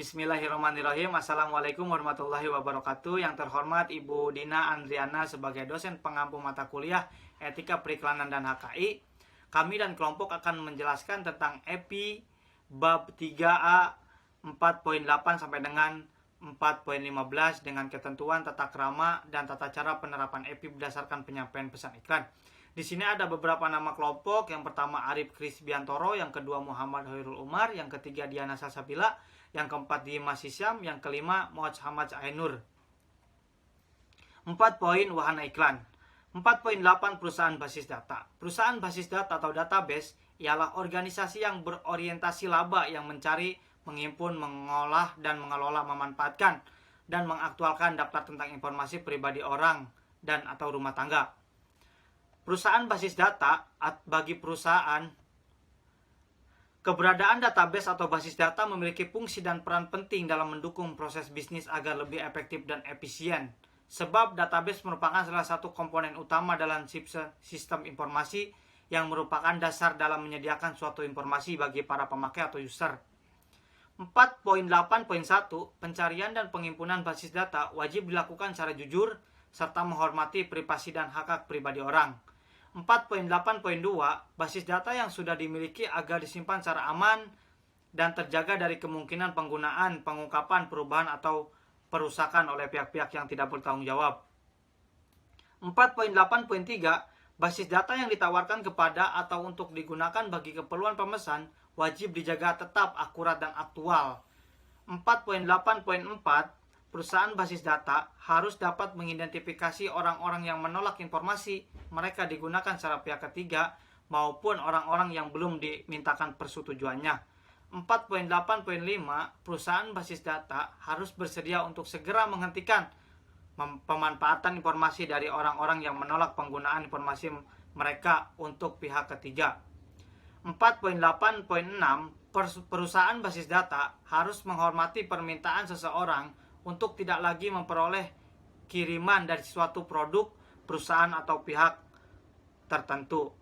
Bismillahirrahmanirrahim. Assalamualaikum warahmatullahi wabarakatuh. Yang terhormat Ibu Dina Andriana sebagai dosen pengampu mata kuliah Etika Periklanan dan HKI. Kami dan kelompok akan menjelaskan tentang EPI bab 3A 4.8 sampai dengan 4.15 dengan ketentuan tata krama dan tata cara penerapan EPI berdasarkan penyampaian pesan iklan. Di sini ada beberapa nama kelompok. Yang pertama Arif Krisbiantoro, yang kedua Muhammad Hoirul Umar, yang ketiga Diana Salsabila, yang keempat Dimas Hisyam, yang kelima Muhammad Ainur. 4 poin wahana iklan. 4.8 perusahaan basis data. Perusahaan basis data atau database ialah organisasi yang berorientasi laba yang mencari, menghimpun, mengolah, dan mengelola, memanfaatkan, dan mengaktualkan daftar tentang informasi pribadi orang dan atau rumah tangga. Perusahaan basis data bagi perusahaan, keberadaan database atau basis data memiliki fungsi dan peran penting dalam mendukung proses bisnis agar lebih efektif dan efisien. Sebab database merupakan salah satu komponen utama dalam sistem informasi yang merupakan dasar dalam menyediakan suatu informasi bagi para pemakai atau user. 4.8.1 Pencarian dan penghimpunan basis data wajib dilakukan secara jujur serta menghormati privasi dan hak pribadi orang. 4.8.2 Basis data yang sudah dimiliki agar disimpan secara aman dan terjaga dari kemungkinan penggunaan, pengungkapan, perubahan atau perusakan oleh pihak-pihak yang tidak bertanggung jawab. 4.8.3 Basis data yang ditawarkan kepada atau untuk digunakan bagi keperluan pemesan wajib dijaga tetap akurat dan aktual. 4.8.4 Perusahaan basis data harus dapat mengidentifikasi orang-orang yang menolak informasi mereka digunakan secara pihak ketiga maupun orang-orang yang belum dimintakan persetujuannya. 4.8.5 Perusahaan basis data harus bersedia untuk segera menghentikan pemanfaatan informasi dari orang-orang yang menolak penggunaan informasi mereka untuk pihak ketiga. 4.8.6 Perusahaan basis data harus menghormati permintaan seseorang untuk tidak lagi memperoleh kiriman dari suatu produk, perusahaan atau pihak tertentu.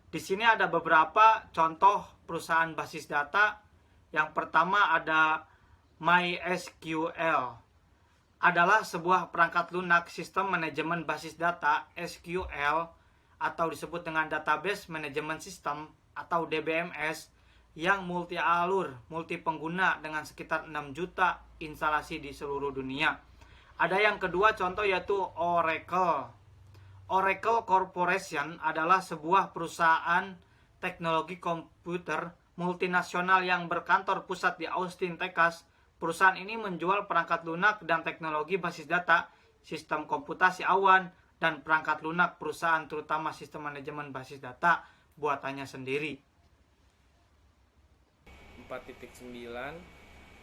Di sini ada beberapa contoh perusahaan basis data. Yang pertama ada MySQL. Adalah sebuah perangkat lunak sistem manajemen basis data SQL atau disebut dengan Database Management System atau DBMS yang multi alur, multi pengguna dengan sekitar 6 juta instalasi di seluruh dunia. Ada yang kedua contoh yaitu Oracle. Oracle Corporation adalah sebuah perusahaan teknologi komputer multinasional yang berkantor pusat di Austin, Texas. Perusahaan ini menjual perangkat lunak dan teknologi basis data, sistem komputasi awan, dan perangkat lunak perusahaan terutama sistem manajemen basis data buatannya sendiri. 4.9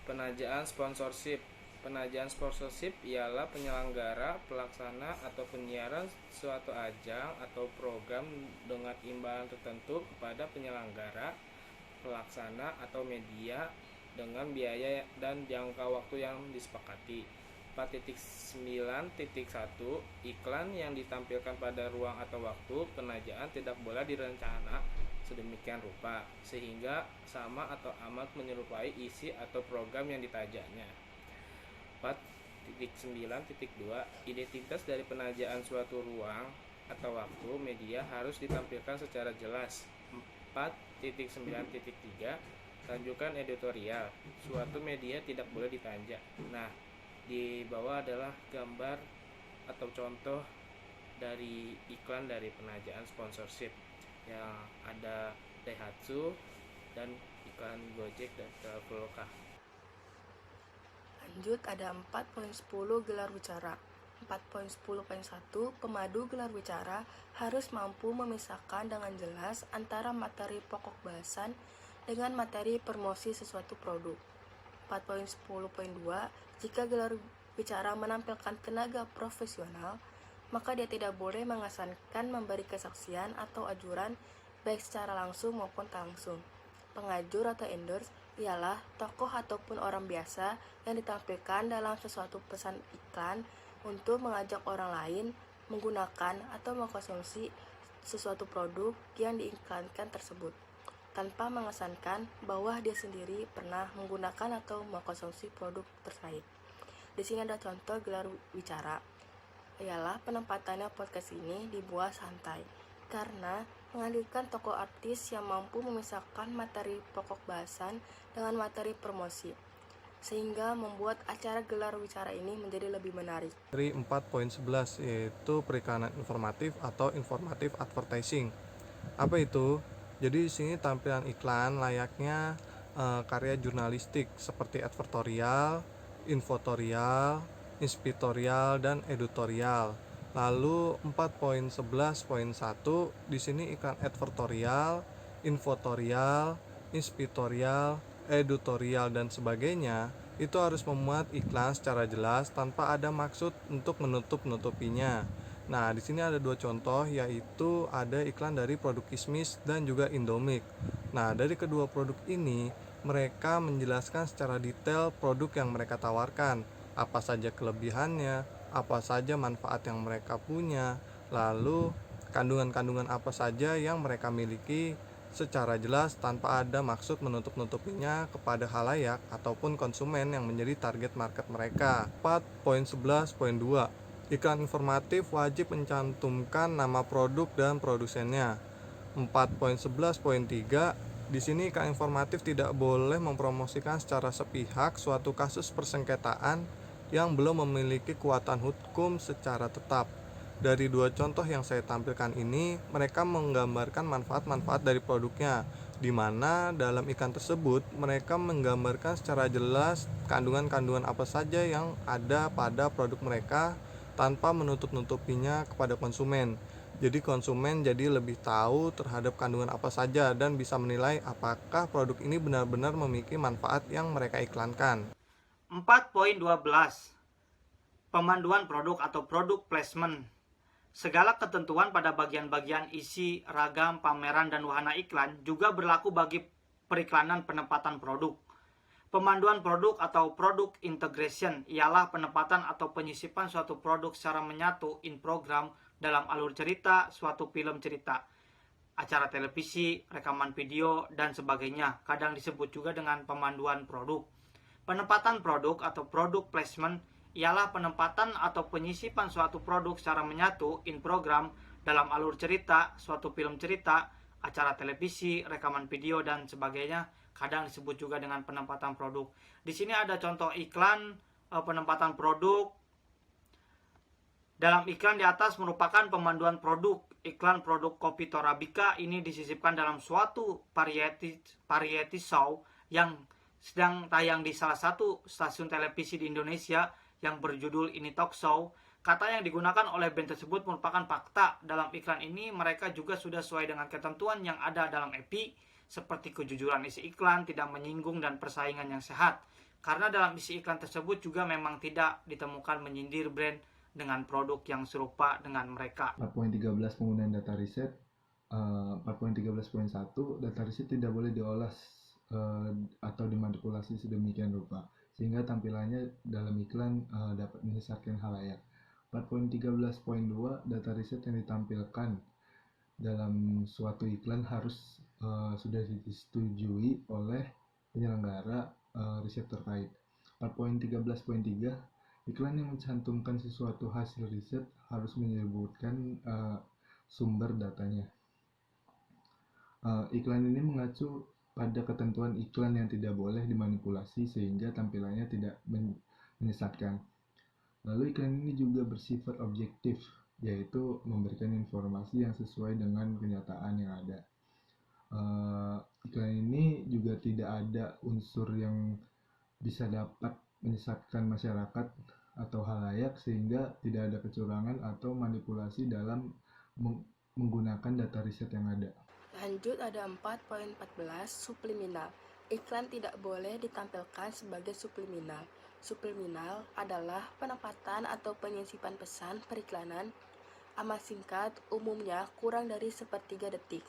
Penajaan sponsorship. Penajaan sponsorship ialah penyelenggara, pelaksana, atau penyiaran suatu ajang atau program dengan imbalan tertentu kepada penyelenggara, pelaksana, atau media dengan biaya dan jangka waktu yang disepakati. 4.9.1 Iklan yang ditampilkan pada ruang atau waktu penajaan tidak boleh direncana sedemikian rupa sehingga sama atau amat menyerupai isi atau program yang ditajaknya. 4.9.2 Identitas dari penajaan suatu ruang atau waktu media harus ditampilkan secara jelas. 4.9.3 Tanjukan editorial. Suatu media tidak boleh ditanjak. Nah, di bawah adalah gambar atau contoh dari iklan dari penajaan sponsorship yang ada Daihatsu dan iklan Gojek dan Traveloka. Lanjut ada 4.10 gelar bicara. 4.10.1 Pemadu gelar bicara harus mampu memisahkan dengan jelas antara materi pokok bahasan dengan materi promosi sesuatu produk. 4.10.2 Jika gelar bicara menampilkan tenaga profesional, maka dia tidak boleh mengesankan memberi kesaksian atau ajuran baik secara langsung maupun tak langsung. Pengajur atau endorse ialah tokoh ataupun orang biasa yang ditampilkan dalam sesuatu pesan iklan untuk mengajak orang lain menggunakan atau mengkonsumsi sesuatu produk yang diiklankan tersebut. tanpa mengesankan bahwa dia sendiri pernah menggunakan atau mengkonsumsi produk terkait. Di sini ada contoh gelar bicara, ialah penempatannya podcast ini dibuat santai, karena menghadirkan tokoh artis yang mampu memisahkan materi pokok bahasan dengan materi promosi, sehingga membuat acara gelar bicara ini menjadi lebih menarik. Dari 4.11 yaitu periklanan informatif atau informative advertising. Apa itu? Jadi di sini tampilan iklan layaknya karya jurnalistik seperti advertorial, infotorial, inspiratorial, dan editorial. Lalu 4.11.1 di sini iklan advertorial, infotorial, inspiratorial, editorial, dan sebagainya itu harus memuat iklan secara jelas tanpa ada maksud untuk menutup-nutupinya. Nah, di sini ada dua contoh, yaitu ada iklan dari produk Kismis dan juga Indomie. Nah, dari kedua produk ini mereka menjelaskan secara detail produk yang mereka tawarkan, apa saja kelebihannya, apa saja manfaat yang mereka punya, lalu kandungan-kandungan apa saja yang mereka miliki secara jelas tanpa ada maksud menutup-nutupinya kepada khalayak ataupun konsumen yang menjadi target market mereka. 4.11.2 Iklan informatif wajib mencantumkan nama produk dan produsennya. 4.11.3 Di sini iklan informatif tidak boleh mempromosikan secara sepihak suatu kasus persengketaan yang belum memiliki kekuatan hukum secara tetap. Dari dua contoh yang saya tampilkan ini, mereka menggambarkan manfaat-manfaat dari produknya, di mana dalam iklan tersebut mereka menggambarkan secara jelas kandungan-kandungan apa saja yang ada pada produk mereka tanpa menutup-nutupinya kepada konsumen. Jadi konsumen jadi lebih tahu terhadap kandungan apa saja dan bisa menilai apakah produk ini benar-benar memiliki manfaat yang mereka iklankan. 4.12 Pemanduan produk atau produk placement. Segala ketentuan pada bagian-bagian isi, ragam, pameran, dan wahana iklan juga berlaku bagi periklanan penempatan produk. Pemanduan produk atau product integration ialah penempatan atau penyisipan suatu produk secara menyatu in program dalam alur cerita, suatu film cerita, acara televisi, rekaman video, dan sebagainya. Kadang disebut juga dengan pemanduan produk. Penempatan produk atau product placement ialah penempatan atau penyisipan suatu produk secara menyatu in program dalam alur cerita, suatu film cerita, acara televisi, rekaman video, dan sebagainya. Kadang disebut juga dengan penempatan produk. Di sini ada contoh iklan penempatan produk. Dalam iklan di atas merupakan pemanduan produk. Iklan produk kopi Torabika ini disisipkan dalam suatu variety show yang sedang tayang di salah satu stasiun televisi di Indonesia yang berjudul Ini Talk Show. Kata yang digunakan oleh band tersebut merupakan fakta. Dalam iklan ini mereka juga sudah sesuai dengan ketentuan yang ada dalam EPI, seperti kejujuran isi iklan, tidak menyinggung, dan persaingan yang sehat. Karena dalam isi iklan tersebut juga memang tidak ditemukan menyindir brand dengan produk yang serupa dengan mereka. 4.13 Penggunaan data riset. 4.13.1 Data riset tidak boleh diolah atau dimanipulasi sedemikian rupa sehingga tampilannya dalam iklan dapat menyesatkan khalayak. 4.13.2 Data riset yang ditampilkan dalam suatu iklan harus sudah disetujui oleh penyelenggara riset terkait. 4.13.3 Iklan yang mencantumkan sesuatu hasil riset harus menyebutkan sumber datanya. Iklan ini mengacu pada ketentuan iklan yang tidak boleh dimanipulasi sehingga tampilannya tidak menyesatkan. Lalu iklan ini juga bersifat objektif, yaitu memberikan informasi yang sesuai dengan kenyataan yang ada. Iklan ini juga tidak ada unsur yang bisa dapat menyesatkan masyarakat atau khalayak sehingga tidak ada kecurangan atau manipulasi dalam menggunakan data riset yang ada. Lanjut ada 4.14 subliminal. Iklan tidak boleh ditampilkan sebagai subliminal. Subliminal adalah penempatan atau penyisipan pesan periklanan amat singkat, umumnya kurang dari sepertiga detik,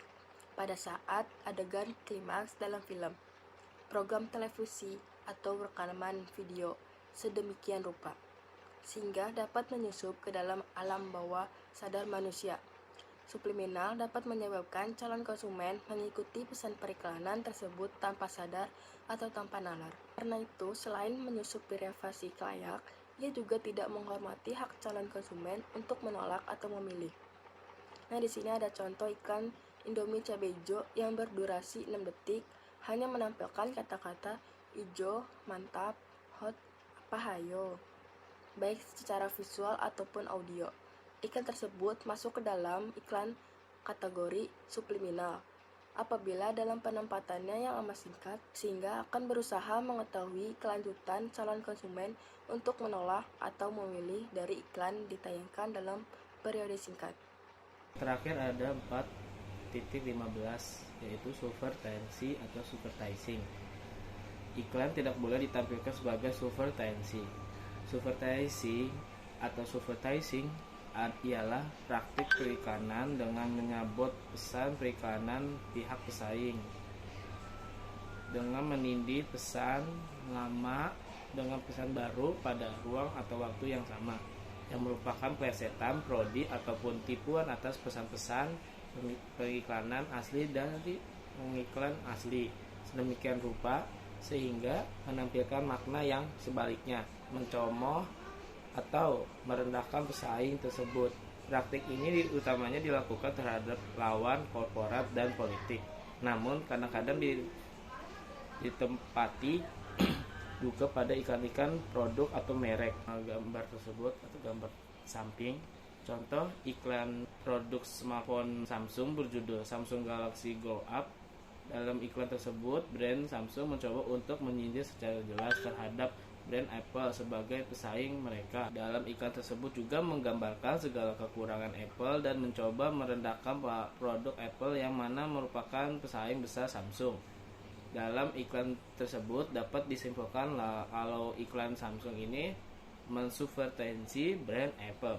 pada saat adegan klimaks dalam film, program televisi, atau rekaman video sedemikian rupa, sehingga dapat menyusup ke dalam alam bawah sadar manusia. subliminal dapat menyebabkan calon konsumen mengikuti pesan periklanan tersebut tanpa sadar atau tanpa nalar. Karena itu, selain menyusup privasi layak, ia juga tidak menghormati hak calon konsumen untuk menolak atau memilih. Nah, di sini ada contoh iklan Indomie cabai hijau yang berdurasi 6 detik, hanya menampilkan kata-kata hijau, mantap, hot, apa hayo, baik secara visual ataupun audio. Iklan tersebut masuk ke dalam iklan kategori subliminal apabila dalam penempatannya yang amat singkat, sehingga akan berusaha mengetahui kelanjutan calon konsumen untuk menolak atau memilih dari iklan ditayangkan dalam periode singkat. Terakhir ada 4.15 yaitu subvertensi atau subvertising. Iklan tidak boleh ditampilkan sebagai subvertensi. Subvertising atau subvertising ialah praktik periklanan dengan menyabot pesan periklanan pihak pesaing dengan menindih pesan lama dengan pesan baru pada ruang atau waktu yang sama, yang merupakan plesetan, parodi ataupun tipuan atas pesan-pesan periklanan asli dari pengiklan asli, sedemikian rupa sehingga menampilkan makna yang sebaliknya, mencomoh atau merendahkan pesaing tersebut. Praktik ini utamanya dilakukan terhadap lawan korporat dan politik. Namun kadang-kadang ditempati juga pada iklan-iklan produk atau merek. Gambar tersebut atau gambar samping, contoh iklan produk smartphone Samsung berjudul Samsung Galaxy Grow Up. Dalam iklan tersebut, brand Samsung mencoba untuk menyindir secara jelas terhadap brand Apple sebagai pesaing mereka. Dalam iklan tersebut juga menggambarkan segala kekurangan Apple dan mencoba merendahkan produk Apple yang mana merupakan pesaing besar Samsung. Dalam iklan tersebut dapat disimpulkan kalau iklan Samsung ini mensubvertensi brand Apple.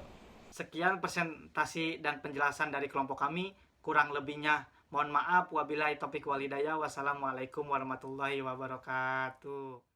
Sekian presentasi dan penjelasan dari kelompok kami. Kurang lebihnya mohon maaf. Wabillahi taufiq wal hidayah. Wassalamualaikum warahmatullahi wabarakatuh.